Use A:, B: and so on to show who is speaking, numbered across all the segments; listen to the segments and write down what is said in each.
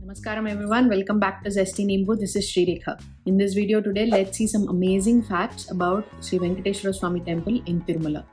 A: Namaskaram everyone, welcome back to Zesty Nimbu. This is Sri Rekha. In this video today, let's see some amazing facts about Sri Venkateshwara Swamy temple in Tirumala.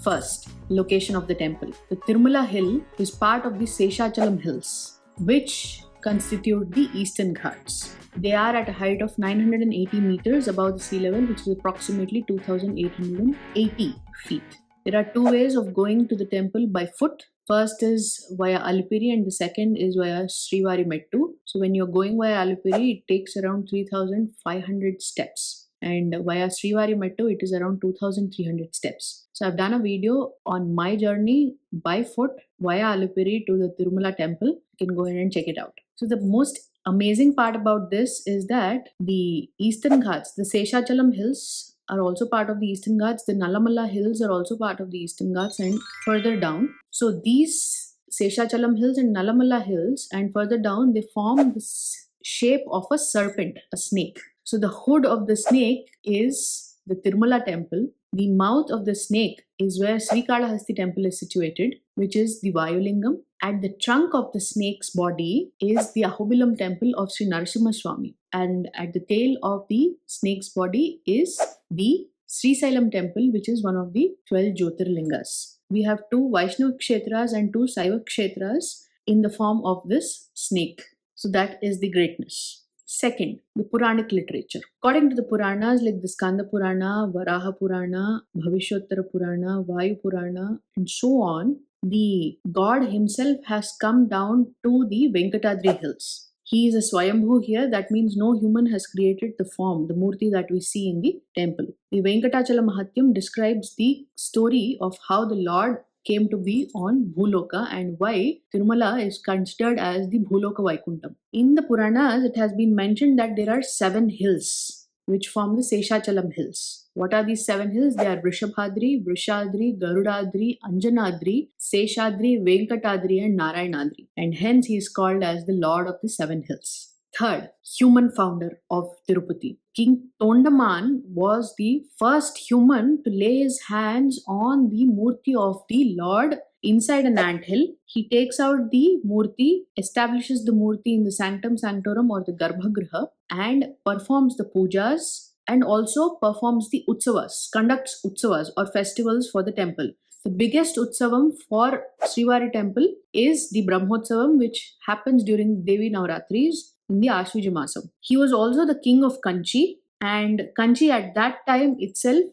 A: First, location of the temple. The Tirumala hill is part of the Seshachalam hills, which constitute the Eastern Ghats. They are at a height of 980 meters above the sea level, which is approximately 2880 feet. There are two ways of going to the temple by foot. First is via Alipiri and the second is via Srivari Mettu. So when you're going via Alipiri, it takes around 3,500 steps. And via Srivari Mettu, it is around 2,300 steps. So I've done a video on my journey by foot via Alipiri to the Tirumala temple. You can go ahead and check it out. So the most amazing part about this is that the Eastern Ghats, the Seshachalam hills, are also part of the Eastern Ghats. The Nallamala hills are also part of the Eastern Ghats and further down. So these Seshachalam hills and Nallamala hills and further down, they form this shape of a serpent, a snake. So the hood of the snake is the Tirumala temple. The mouth of the snake is where Srikalahasti temple is situated, which is the Vayulingam. At the trunk of the snake's body is the Ahobilam temple of Sri Narasimha Swamy. And at the tail of the snake's body is the Sri Sailam temple, which is one of the 12 Jyotirlingas. We have two Vaishnava Kshetras and two Saiva Kshetras in the form of this snake. So that is the greatness. Second, the Puranic literature. According to the Puranas like the Skanda Purana, Varaha Purana, Bhavishottara Purana, Vayu Purana, and so on, the God himself has come down to the Venkatadri hills. He is a Swayambhu here. That means no human has created the form, the murti that we see in the temple. The Venkatachala Mahatyam describes the story of how the Lord came to be on Bhuloka and why Tirumala is considered as the Bhuloka Vaikuntham. In the Puranas, it has been mentioned that there are 7 hills which form the Seshachalam hills. What are these 7 hills? They are Vrishabhadri, Vrishadri, Garudadri, Anjanadri, Seshadri, Venkatadri and Narayanadri. And hence he is called as the Lord of the 7 hills. Third, human founder of Tirupati. King Tondaman was the first human to lay his hands on the murti of the Lord inside an anthill. He takes out the murti, establishes the murti in the sanctum sanctorum or the Garbhagriha and performs the pujas and also performs the utsavas, conducts utsavas or festivals for the temple. The biggest utsavam for Srivari temple is the Brahmotsavam, which happens during Devi Navratris in the Ashwija Masam. He was also the king of Kanchi, and Kanchi at that time itself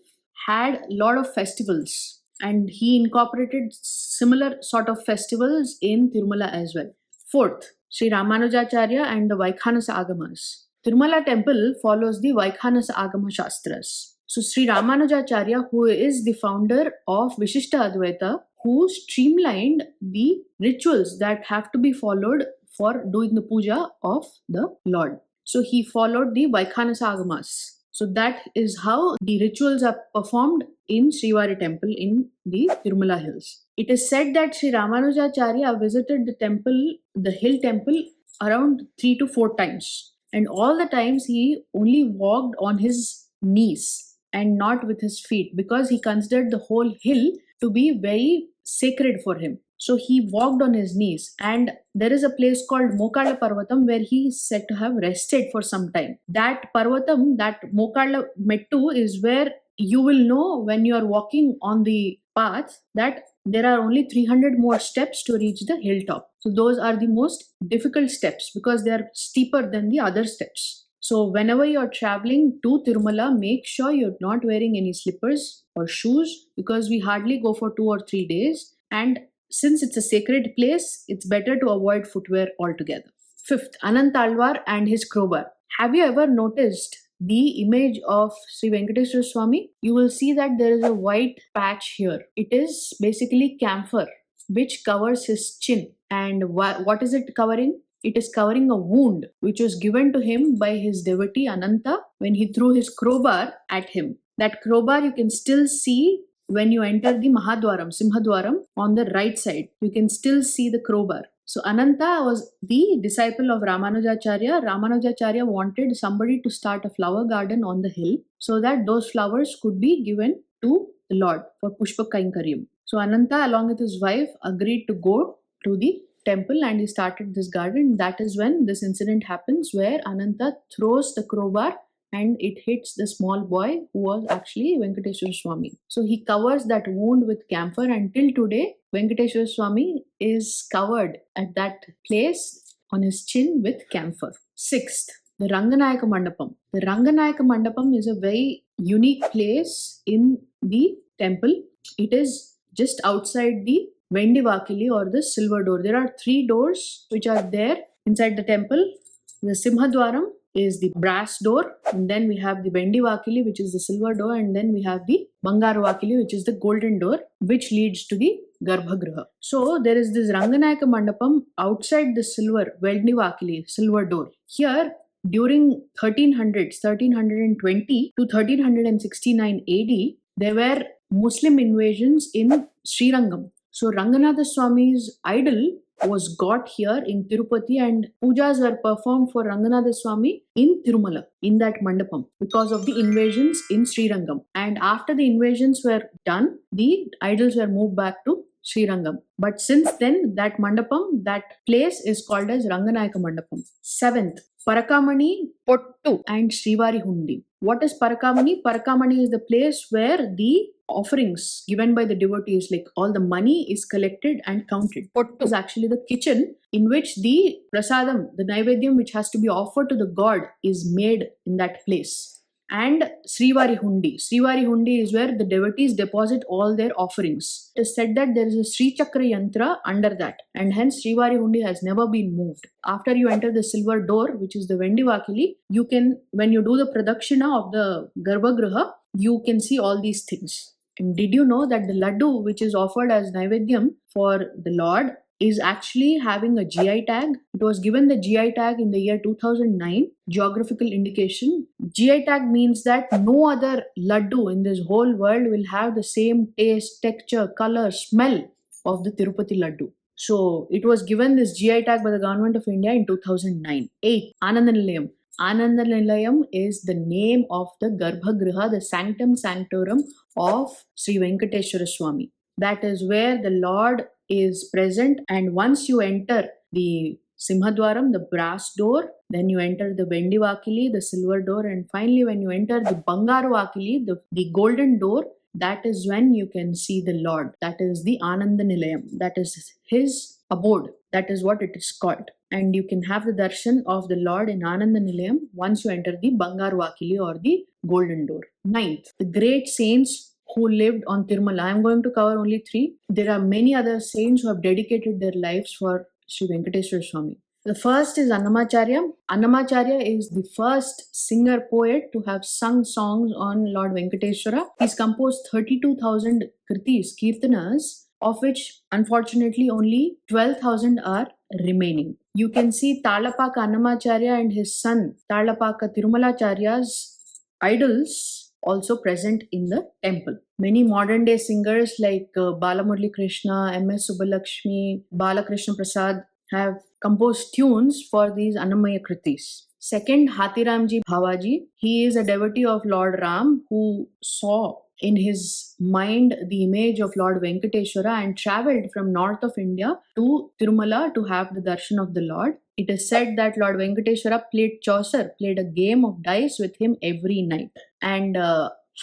A: had a lot of festivals, and he incorporated similar sort of festivals in Tirumala as well. Fourth, Sri Ramanujacharya and the Vaikhanasa Agamas. Tirumala temple follows the Vaikhanasa Agama Shastras. So Sri Ramanujacharya, who is the founder of Vishishta Advaita, who streamlined the rituals that have to be followed for doing the puja of the Lord. So he followed the Vaikhanasa Agamas. So that is how the rituals are performed in Srivari temple in the Tirumala hills. It is said that Sri Ramanujacharya visited the temple, the hill temple, around 3 to 4 times. And all the times he only walked on his knees and not with his feet, because he considered the whole hill to be very sacred for him. So he walked on his knees, and there is a place called Mokala Parvatam where he is said to have rested for some time. That Parvatam, that Mokala Mettu, is where you will know when you are walking on the path that there are only 300 more steps to reach the hilltop. So those are the most difficult steps because they are steeper than the other steps. So whenever you are traveling to Tirumala, make sure you're not wearing any slippers or shoes, because we hardly go for 2 or 3 days. And since it's a sacred place, it's better to avoid footwear altogether. Fifth, Anantalvar and his Crowbar. Have you ever noticed the image of Sri Venkateshwara Swamy? You will see that there is a white patch here. It is basically camphor, which covers his chin. And what is it covering? It is covering a wound which was given to him by his devotee Ananta when he threw his crowbar at him. That crowbar you can still see when you enter the Mahadwaram, Simhadwaram, on the right side. You can still see the crowbar. So Ananta was the disciple of Ramanujacharya. Ramanujacharya wanted somebody to start a flower garden on the hill so that those flowers could be given to the Lord for Pushpa Kainkaryam. So Ananta, along with his wife, agreed to go to the temple and he started this garden. That is when this incident happens where Ananta throws the crowbar and it hits the small boy who was actually Venkateshwara Swamy. So he covers that wound with camphor, and till today Venkateshwara Swamy is covered at that place on his chin with camphor. Sixth, the Ranganayaka Mandapam. The Ranganayaka Mandapam is a very unique place in the temple. It is just outside the Vendivakili or the silver door. There are 3 doors which are there inside the temple. The Simhadwaram is the brass door, and then we have the Vendivakili, which is the silver door, and then we have the Bangaravakili, which is the golden door, which leads to the Garbhagriha. So there is this Ranganayaka Mandapam outside the silver Vendivakili, silver door. Here, during 1320 to 1369 AD, there were Muslim invasions in Srirangam. So Ranganatha Swamy's idol was got here in Tirupati, and pujas were performed for Ranganatha Swamy in Tirumala, in that mandapam, because of the invasions in Srirangam. And after the invasions were done, the idols were moved back to Srirangam. But since then, that mandapam, that place is called as Ranganayaka Mandapam. Seventh, Parakamani, Potu and Srivari Hundi. What is Parakamani? Parakamani is the place where the offerings given by the devotees, like all the money, is collected and counted. Potu is actually the kitchen in which the prasadam, the naivedyam which has to be offered to the god, is made in that place. And Srivari Hundi. Srivari Hundi is where the devotees deposit all their offerings. It is said that there is a Sri Chakra Yantra under that, and hence Srivari Hundi has never been moved. After you enter the silver door, which is the Vendivakili, you can, when you do the pradakshina of the Garbhagriha, you can see all these things. And did you know that the Ladoo, which is offered as Naivedyam for the Lord, is actually having a GI tag? It was given the GI tag in the year 2009, geographical indication. GI tag means that no other Ladoo in this whole world will have the same taste, texture, color, smell of the Tirupati Ladoo. So it was given this GI tag by the government of India in 2009. 8. Ananda Nilayam. Ananda Nilayam is the name of the Garbhagriha, the sanctum sanctorum of Sri Venkateshwara Swamy. That is where the Lord is present, and once you enter the Simhadwaram, the brass door, then you enter the Vendivakili, the silver door, and finally when you enter the Bangaravakili, the golden door, that is when you can see the Lord. That is the Ananda Nilayam. That is his abode. That is what it is called. And you can have the darshan of the Lord in Ananda Nilayam once you enter the Bangaravakili or the golden door. 9th, the great saints who lived on Tirumala. I am going to cover only 3. There are many other saints who have dedicated their lives for Sri Venkateshwara Swamy. The first is Annamacharya. Annamacharya is the first singer-poet to have sung songs on Lord Venkateshwara. He's composed 32,000 kritis, kirtanas, of which unfortunately only 12,000 are remaining. You can see Talapaka Annamacharya and his son Talapaka Tirumalacharya's idols also present in the temple. Many modern day singers like Balamurali Krishna, M.S. Subbalakshmi, Balakrishna Prasad have composed tunes for these Annamaya Kritis. Second, Hathiramji Bhavaji. He is a devotee of Lord Ram who saw in his mind the image of Lord Venkateshwara and travelled from north of India to Tirumala to have the darshan of the Lord. It is said that Lord Venkateshwara played a game of dice with him every night. And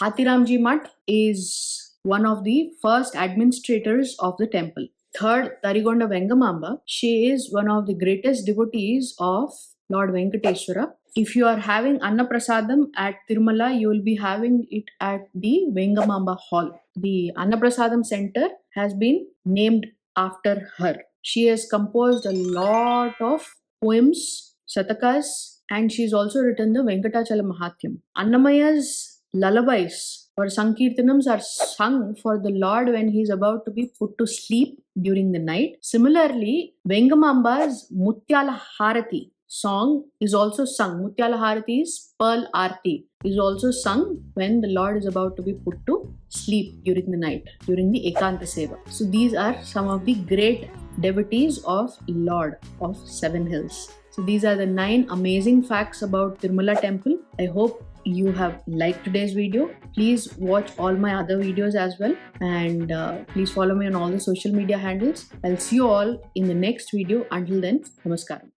A: Hathiramji Mutt is one of the first administrators of the temple. Third, Tarigonda Vengamamba. She is one of the greatest devotees of Lord Venkateshwara. If you are having Annaprasadam at Tirumala, you will be having it at the Vengamamba Hall. The Annaprasadam Center has been named after her. She has composed a lot of poems, satakas, and she's also written the Venkatachala Mahatyam. Annamaya's lullabies or Sankirtanams are sung for the Lord when he is about to be put to sleep during the night. Similarly, Vengamamba's Mutyala Harati song is also sung. Mutyala Harati is Pearl Arti, is also sung when the Lord is about to be put to sleep during the night, during the Ekanta Seva. So these are some of the great devotees of Lord of Seven Hills. So So these are the 9 amazing facts about Tirumala temple. I hope you have liked today's video. Please watch all my other videos as well, and please follow me on all the social media handles. I'll see you all in the next video. Until then, namaskaram.